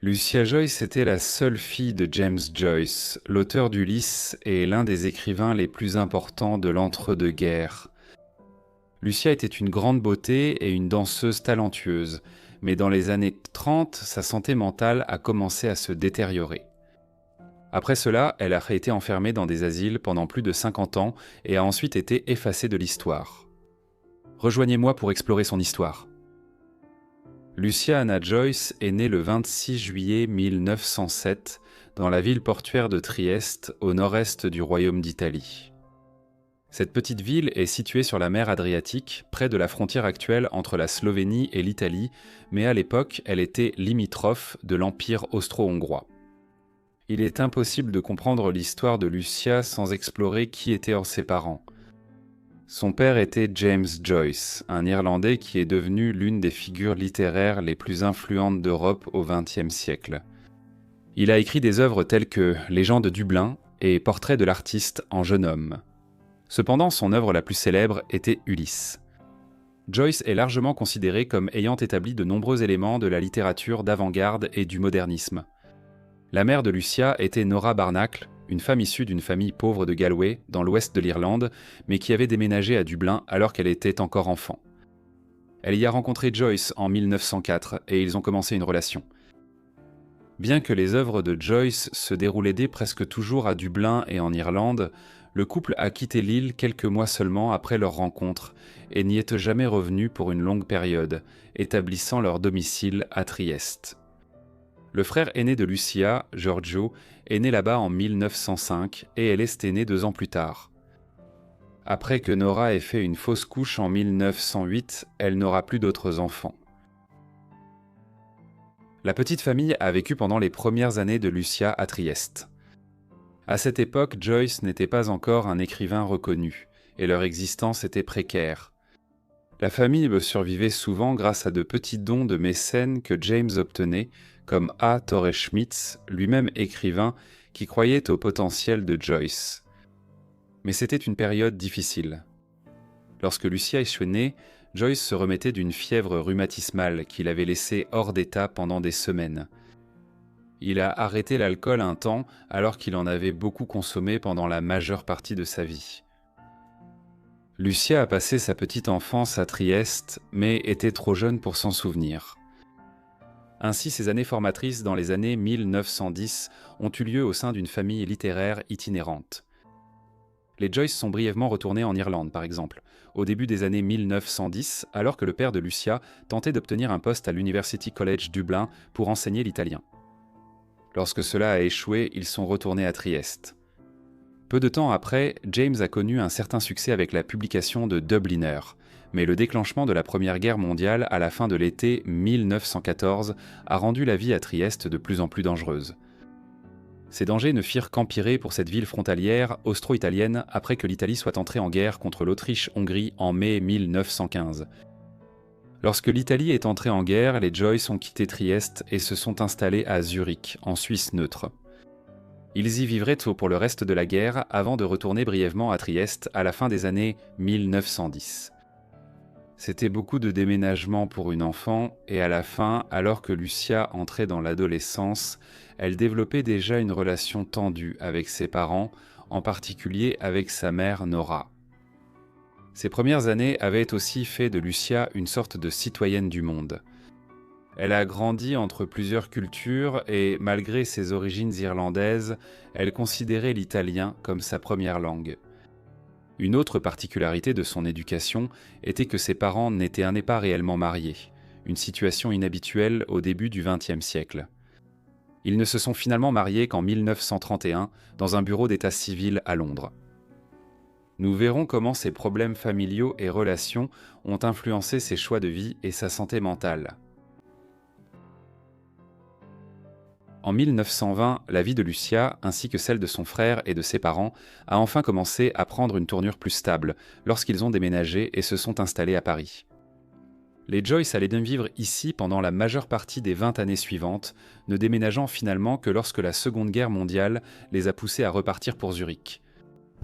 Lucia Joyce était la seule fille de James Joyce, l'auteur d'Ulysse et l'un des écrivains les plus importants de l'entre-deux-guerres. Lucia était une grande beauté et une danseuse talentueuse, mais dans les années 30, sa santé mentale a commencé à se détériorer. Après cela, elle a été enfermée dans des asiles pendant plus de 50 ans et a ensuite été effacée de l'histoire. Rejoignez-moi pour explorer son histoire. Lucia Anna Joyce est née le 26 juillet 1907 dans la ville portuaire de Trieste, au nord-est du Royaume d'Italie. Cette petite ville est située sur la mer Adriatique, près de la frontière actuelle entre la Slovénie et l'Italie, mais à l'époque, elle était limitrophe de l'Empire austro-hongrois. Il est impossible de comprendre l'histoire de Lucia sans explorer qui étaient ses parents. Son père était James Joyce, un Irlandais qui est devenu l'une des figures littéraires les plus influentes d'Europe au XXe siècle. Il a écrit des œuvres telles que Les gens de Dublin et Portrait de l'artiste en jeune homme. Cependant, son œuvre la plus célèbre était Ulysse. Joyce est largement considéré comme ayant établi de nombreux éléments de la littérature d'avant-garde et du modernisme. La mère de Lucia était Nora Barnacle, une femme issue d'une famille pauvre de Galway, dans l'ouest de l'Irlande, mais qui avait déménagé à Dublin alors qu'elle était encore enfant. Elle y a rencontré Joyce en 1904 et ils ont commencé une relation. Bien que les œuvres de Joyce se déroulaient presque toujours à Dublin et en Irlande, le couple a quitté l'île quelques mois seulement après leur rencontre et n'y est jamais revenu pour une longue période, établissant leur domicile à Trieste. Le frère aîné de Lucia, Giorgio, est né là-bas en 1905 et elle est née 2 ans plus tard. Après que Nora ait fait une fausse couche en 1908, elle n'aura plus d'autres enfants. La petite famille a vécu pendant les premières années de Lucia à Trieste. À cette époque, Joyce n'était pas encore un écrivain reconnu, et leur existence était précaire. La famille survivait souvent grâce à de petits dons de mécènes que James obtenait, comme A. Torres Schmitz, lui-même écrivain, qui croyait au potentiel de Joyce. Mais c'était une période difficile. Lorsque Lucia est née, Joyce se remettait d'une fièvre rhumatismale qui l'avait laissé hors d'état pendant des semaines. Il a arrêté l'alcool un temps alors qu'il en avait beaucoup consommé pendant la majeure partie de sa vie. Lucia a passé sa petite enfance à Trieste, mais était trop jeune pour s'en souvenir. Ainsi, ses années formatrices dans les années 1910 ont eu lieu au sein d'une famille littéraire itinérante. Les Joyce sont brièvement retournés en Irlande, par exemple, au début des années 1910, alors que le père de Lucia tentait d'obtenir un poste à l'University College Dublin pour enseigner l'italien. Lorsque cela a échoué, ils sont retournés à Trieste. Peu de temps après, James a connu un certain succès avec la publication de Dubliner, mais le déclenchement de la Première Guerre mondiale à la fin de l'été 1914 a rendu la vie à Trieste de plus en plus dangereuse. Ces dangers ne firent qu'empirer pour cette ville frontalière austro-italienne après que l'Italie soit entrée en guerre contre l'Autriche-Hongrie en mai 1915. Lorsque l'Italie est entrée en guerre, les Joyce ont quitté Trieste et se sont installés à Zurich, en Suisse neutre. Ils y vivraient pour le reste de la guerre avant de retourner brièvement à Trieste à la fin des années 1910. C'était beaucoup de déménagements pour une enfant et à la fin, alors que Lucia entrait dans l'adolescence, elle développait déjà une relation tendue avec ses parents, en particulier avec sa mère Nora. Ces premières années avaient aussi fait de Lucia une sorte de citoyenne du monde. Elle a grandi entre plusieurs cultures et, malgré ses origines irlandaises, elle considérait l'italien comme sa première langue. Une autre particularité de son éducation était que ses parents n'étaient pas réellement mariés, une situation inhabituelle au début du XXe siècle. Ils ne se sont finalement mariés qu'en 1931 dans un bureau d'état civil à Londres. Nous verrons comment ses problèmes familiaux et relations ont influencé ses choix de vie et sa santé mentale. En 1920, la vie de Lucia, ainsi que celle de son frère et de ses parents, a enfin commencé à prendre une tournure plus stable lorsqu'ils ont déménagé et se sont installés à Paris. Les Joyce allaient bien vivre ici pendant la majeure partie des 20 années suivantes, ne déménageant finalement que lorsque la Seconde Guerre mondiale les a poussés à repartir pour Zurich.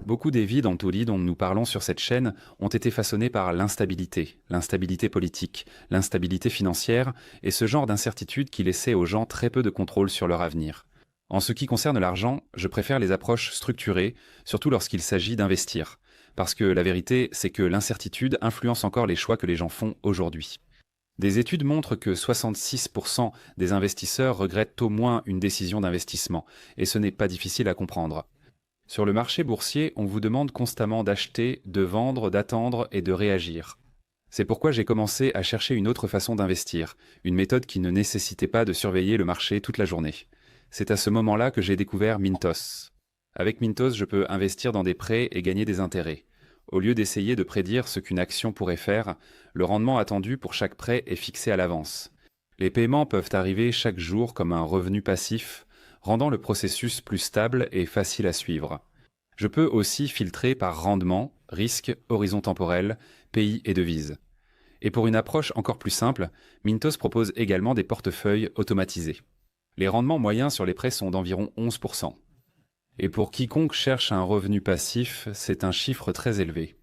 Beaucoup des vies dans dont nous parlons sur cette chaîne ont été façonnés par l'instabilité politique, l'instabilité financière et ce genre d'incertitude qui laissait aux gens très peu de contrôle sur leur avenir. En ce qui concerne l'argent, je préfère les approches structurées, surtout lorsqu'il s'agit d'investir. Parce que la vérité, c'est que l'incertitude influence encore les choix que les gens font aujourd'hui. Des études montrent que 66% des investisseurs regrettent au moins une décision d'investissement, et ce n'est pas difficile à comprendre. Sur le marché boursier, on vous demande constamment d'acheter, de vendre, d'attendre et de réagir. C'est pourquoi j'ai commencé à chercher une autre façon d'investir, une méthode qui ne nécessitait pas de surveiller le marché toute la journée. C'est à ce moment-là que j'ai découvert Mintos. Avec Mintos, je peux investir dans des prêts et gagner des intérêts. Au lieu d'essayer de prédire ce qu'une action pourrait faire, le rendement attendu pour chaque prêt est fixé à l'avance. Les paiements peuvent arriver chaque jour comme un revenu passif, rendant le processus plus stable et facile à suivre. Je peux aussi filtrer par rendement, risque, horizon temporel, pays et devise. Et pour une approche encore plus simple, Mintos propose également des portefeuilles automatisés. Les rendements moyens sur les prêts sont d'environ 11%. Et pour quiconque cherche un revenu passif, c'est un chiffre très élevé.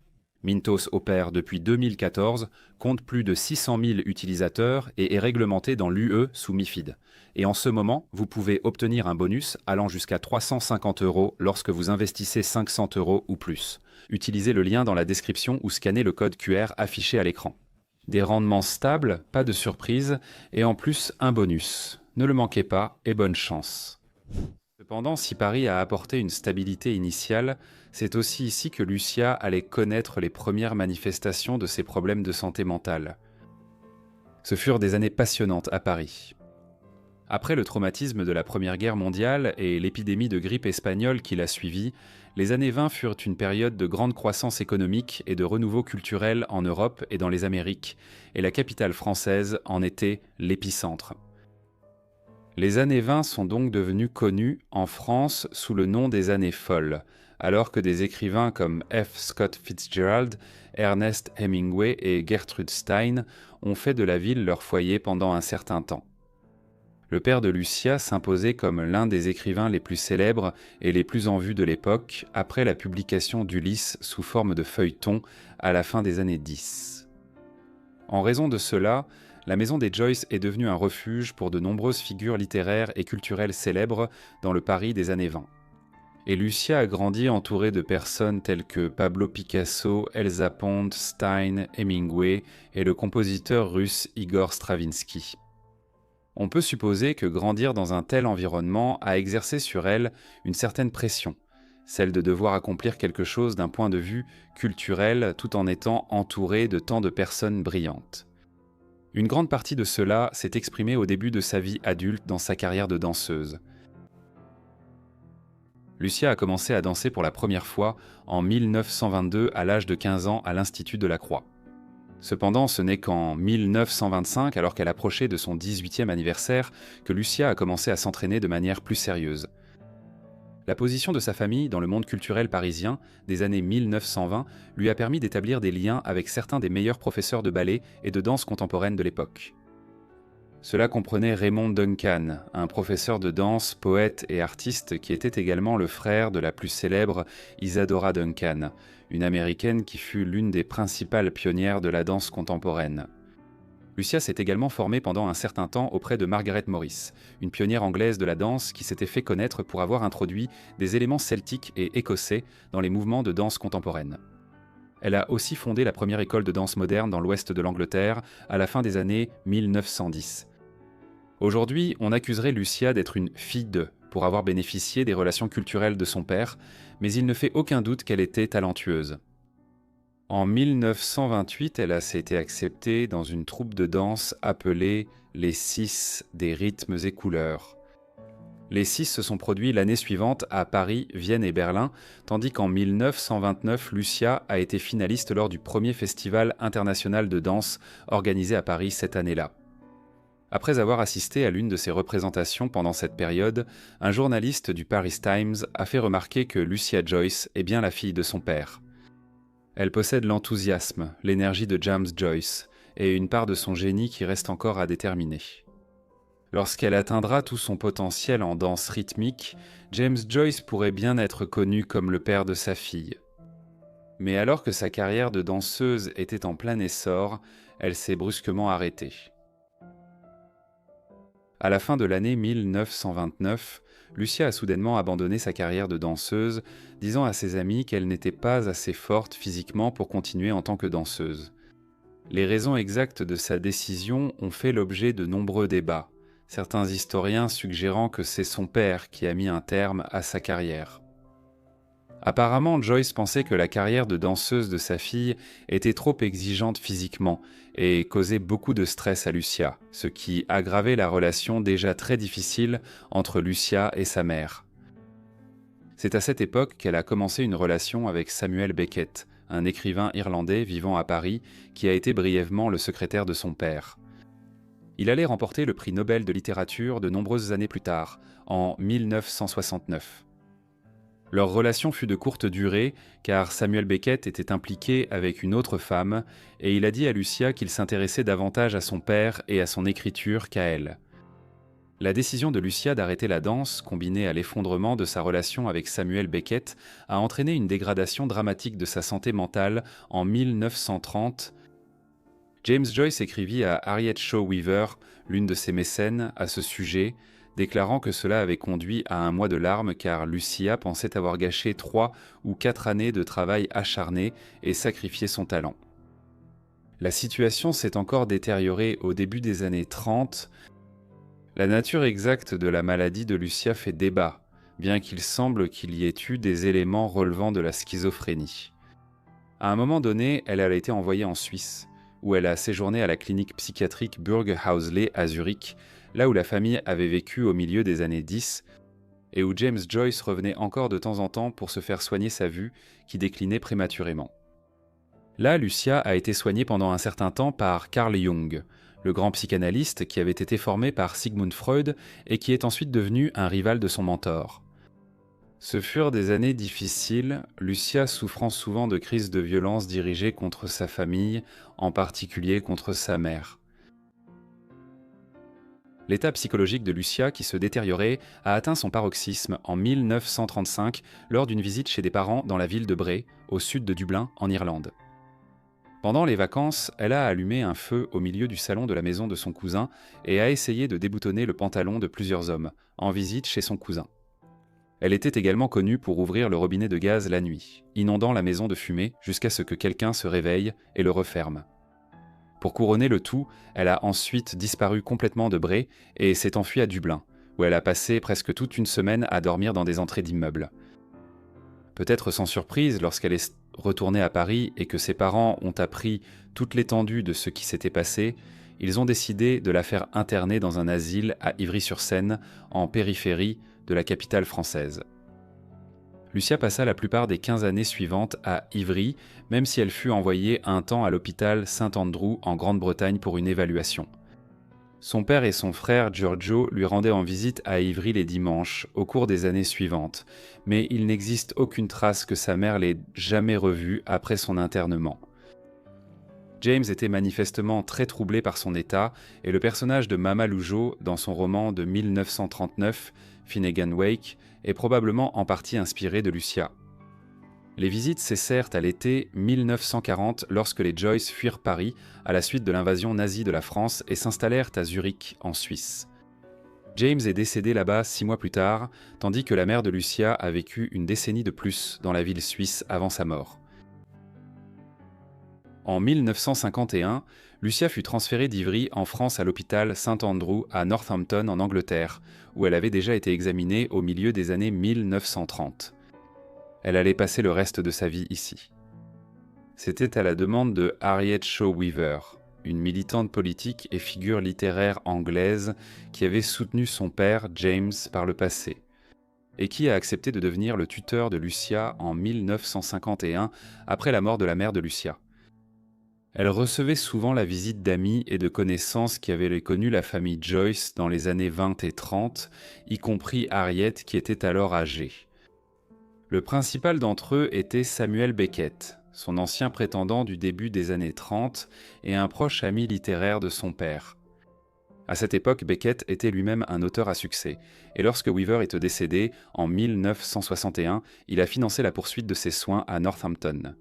Mintos opère depuis 2014, compte plus de 600 000 utilisateurs et est réglementé dans l'UE sous MiFID. Et en ce moment, vous pouvez obtenir un bonus allant jusqu'à 350 € lorsque vous investissez 500 € ou plus. Utilisez le lien dans la description ou scannez le code QR affiché à l'écran. Des rendements stables, pas de surprise, et en plus un bonus. Ne le manquez pas et bonne chance. Cependant, si Paris a apporté une stabilité initiale, c'est aussi ici que Lucia allait connaître les premières manifestations de ses problèmes de santé mentale. Ce furent des années passionnantes à Paris. Après le traumatisme de la Première Guerre mondiale et l'épidémie de grippe espagnole qui l'a suivie, les années 20 furent une période de grande croissance économique et de renouveau culturel en Europe et dans les Amériques, et la capitale française en était l'épicentre. Les années 20 sont donc devenues connues en France sous le nom des années folles, alors que des écrivains comme F. Scott Fitzgerald, Ernest Hemingway et Gertrude Stein ont fait de la ville leur foyer pendant un certain temps. Le père de Lucia s'imposait comme l'un des écrivains les plus célèbres et les plus en vue de l'époque après la publication d'Ulysse sous forme de feuilleton à la fin des années 10. En raison de cela, la maison des Joyce est devenue un refuge pour de nombreuses figures littéraires et culturelles célèbres dans le Paris des années 20. Et Lucia a grandi entourée de personnes telles que Pablo Picasso, Elsa Pond, Stein, Hemingway et le compositeur russe Igor Stravinsky. On peut supposer que grandir dans un tel environnement a exercé sur elle une certaine pression, celle de devoir accomplir quelque chose d'un point de vue culturel tout en étant entourée de tant de personnes brillantes. Une grande partie de cela s'est exprimée au début de sa vie adulte dans sa carrière de danseuse. Lucia a commencé à danser pour la première fois en 1922 à l'âge de 15 ans à l'Institut de la Croix. Cependant, ce n'est qu'en 1925, alors qu'elle approchait de son 18e anniversaire, que Lucia a commencé à s'entraîner de manière plus sérieuse. La position de sa famille dans le monde culturel parisien des années 1920 lui a permis d'établir des liens avec certains des meilleurs professeurs de ballet et de danse contemporaine de l'époque. Cela comprenait Raymond Duncan, un professeur de danse, poète et artiste qui était également le frère de la plus célèbre Isadora Duncan, une américaine qui fut l'une des principales pionnières de la danse contemporaine. Lucia s'est également formée pendant un certain temps auprès de Margaret Morris, une pionnière anglaise de la danse qui s'était fait connaître pour avoir introduit des éléments celtiques et écossais dans les mouvements de danse contemporaine. Elle a aussi fondé la première école de danse moderne dans l'ouest de l'Angleterre à la fin des années 1910. Aujourd'hui, on accuserait Lucia d'être une fille d'eux pour avoir bénéficié des relations culturelles de son père, mais il ne fait aucun doute qu'elle était talentueuse. En 1928, elle a été acceptée dans une troupe de danse appelée les Six des rythmes et couleurs. Les Six se sont produits l'année suivante à Paris, Vienne et Berlin, tandis qu'en 1929, Lucia a été finaliste lors du premier festival international de danse organisé à Paris cette année-là. Après avoir assisté à l'une de ces représentations pendant cette période, un journaliste du Paris Times a fait remarquer que Lucia Joyce est bien la fille de son père. Elle possède l'enthousiasme, l'énergie de James Joyce et une part de son génie qui reste encore à déterminer. Lorsqu'elle atteindra tout son potentiel en danse rythmique, James Joyce pourrait bien être connu comme le père de sa fille. Mais alors que sa carrière de danseuse était en plein essor, elle s'est brusquement arrêtée. À la fin de l'année 1929, Lucia a soudainement abandonné sa carrière de danseuse, disant à ses amis qu'elle n'était pas assez forte physiquement pour continuer en tant que danseuse. Les raisons exactes de sa décision ont fait l'objet de nombreux débats, certains historiens suggérant que c'est son père qui a mis un terme à sa carrière. Apparemment, Joyce pensait que la carrière de danseuse de sa fille était trop exigeante physiquement et causait beaucoup de stress à Lucia, ce qui aggravait la relation déjà très difficile entre Lucia et sa mère. C'est à cette époque qu'elle a commencé une relation avec Samuel Beckett, un écrivain irlandais vivant à Paris qui a été brièvement le secrétaire de son père. Il allait remporter le prix Nobel de littérature de nombreuses années plus tard, en 1969. Leur relation fut de courte durée, car Samuel Beckett était impliqué avec une autre femme, et il a dit à Lucia qu'il s'intéressait davantage à son père et à son écriture qu'à elle. La décision de Lucia d'arrêter la danse, combinée à l'effondrement de sa relation avec Samuel Beckett, a entraîné une dégradation dramatique de sa santé mentale en 1930. James Joyce écrivit à Harriet Shaw Weaver, l'une de ses mécènes, à ce sujet, déclarant que cela avait conduit à un mois de larmes car Lucia pensait avoir gâché 3 ou 4 années de travail acharné et sacrifié son talent. La situation s'est encore détériorée au début des années 30. La nature exacte de la maladie de Lucia fait débat, bien qu'il semble qu'il y ait eu des éléments relevant de la schizophrénie. À un moment donné, elle a été envoyée en Suisse, où elle a séjourné à la clinique psychiatrique Burghausley à Zurich, là où la famille avait vécu au milieu des années 10, et où James Joyce revenait encore de temps en temps pour se faire soigner sa vue, qui déclinait prématurément. Là, Lucia a été soignée pendant un certain temps par Carl Jung, le grand psychanalyste qui avait été formé par Sigmund Freud et qui est ensuite devenu un rival de son mentor. Ce furent des années difficiles, Lucia souffrant souvent de crises de violence dirigées contre sa famille, en particulier contre sa mère. L'état psychologique de Lucia, qui se détériorait, a atteint son paroxysme en 1935 lors d'une visite chez des parents dans la ville de Bray, au sud de Dublin, en Irlande. Pendant les vacances, elle a allumé un feu au milieu du salon de la maison de son cousin et a essayé de déboutonner le pantalon de plusieurs hommes, en visite chez son cousin. Elle était également connue pour ouvrir le robinet de gaz la nuit, inondant la maison de fumée jusqu'à ce que quelqu'un se réveille et le referme. Pour couronner le tout, elle a ensuite disparu complètement de Bray et s'est enfuie à Dublin, où elle a passé presque toute une semaine à dormir dans des entrées d'immeubles. Peut-être sans surprise, lorsqu'elle est retournée à Paris et que ses parents ont appris toute l'étendue de ce qui s'était passé, ils ont décidé de la faire interner dans un asile à Ivry-sur-Seine, en périphérie de la capitale française. Lucia passa la plupart des 15 années suivantes à Ivry, même si elle fut envoyée un temps à l'hôpital Saint-Andrew en Grande-Bretagne pour une évaluation. Son père et son frère Giorgio lui rendaient en visite à Ivry les dimanches au cours des années suivantes, mais il n'existe aucune trace que sa mère l'ait jamais revue après son internement. James était manifestement très troublé par son état et le personnage de Mama Lujo dans son roman de 1939, Finnegan Wake, est probablement en partie inspiré de Lucia. Les visites cessèrent à l'été 1940 lorsque les Joyce fuirent Paris à la suite de l'invasion nazie de la France et s'installèrent à Zurich, en Suisse. James est décédé là-bas 6 mois plus tard, tandis que la mère de Lucia a vécu une décennie de plus dans la ville suisse avant sa mort. En 1951, Lucia fut transférée d'Ivry en France à l'hôpital Saint-Andrew à Northampton en Angleterre, où elle avait déjà été examinée au milieu des années 1930. Elle allait passer le reste de sa vie ici. C'était à la demande de Harriet Shaw Weaver, une militante politique et figure littéraire anglaise qui avait soutenu son père, James, par le passé, et qui a accepté de devenir le tuteur de Lucia en 1951 après la mort de la mère de Lucia. Elle recevait souvent la visite d'amis et de connaissances qui avaient connu la famille Joyce dans les années 20 et 30, y compris Harriet qui était alors âgée. Le principal d'entre eux était Samuel Beckett, son ancien prétendant du début des années 30 et un proche ami littéraire de son père. À cette époque, Beckett était lui-même un auteur à succès, et lorsque Weaver est décédé, en 1961, il a financé la poursuite de ses soins à Northampton.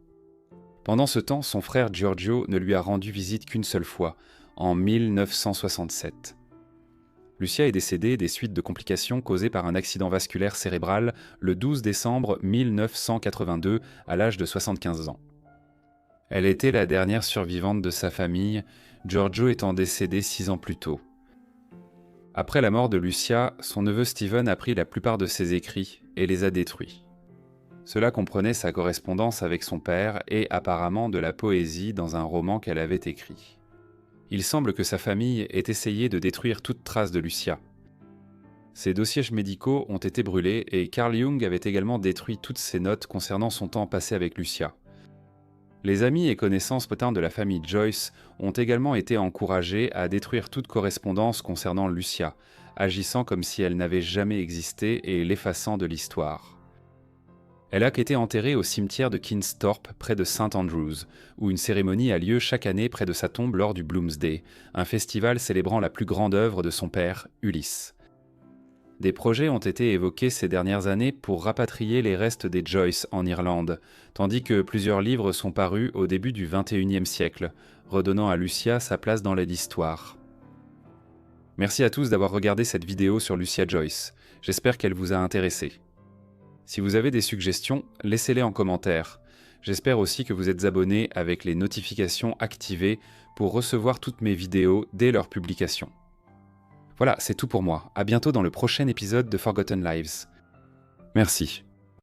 Pendant ce temps, son frère Giorgio ne lui a rendu visite qu'une seule fois, en 1967. Lucia est décédée des suites de complications causées par un accident vasculaire cérébral le 12 décembre 1982 à l'âge de 75 ans. Elle était la dernière survivante de sa famille, Giorgio étant décédé 6 ans plus tôt. Après la mort de Lucia, son neveu Steven a pris la plupart de ses écrits et les a détruits. Cela comprenait sa correspondance avec son père et apparemment de la poésie dans un roman qu'elle avait écrit. Il semble que sa famille ait essayé de détruire toute trace de Lucia. Ses dossiers médicaux ont été brûlés et Carl Jung avait également détruit toutes ses notes concernant son temps passé avec Lucia. Les amis et connaissances potins de la famille Joyce ont également été encouragés à détruire toute correspondance concernant Lucia, agissant comme si elle n'avait jamais existé et l'effaçant de l'histoire. Elle a été enterrée au cimetière de Kinsthorpe près de St Andrews, où une cérémonie a lieu chaque année près de sa tombe lors du Bloomsday, un festival célébrant la plus grande œuvre de son père, Ulysse. Des projets ont été évoqués ces dernières années pour rapatrier les restes des Joyce en Irlande, tandis que plusieurs livres sont parus au début du XXIe siècle, redonnant à Lucia sa place dans l'histoire. Merci à tous d'avoir regardé cette vidéo sur Lucia Joyce. J'espère qu'elle vous a intéressé. Si vous avez des suggestions, laissez-les en commentaire. J'espère aussi que vous êtes abonnés avec les notifications activées pour recevoir toutes mes vidéos dès leur publication. Voilà, c'est tout pour moi. À bientôt dans le prochain épisode de Forgotten Lives. Merci.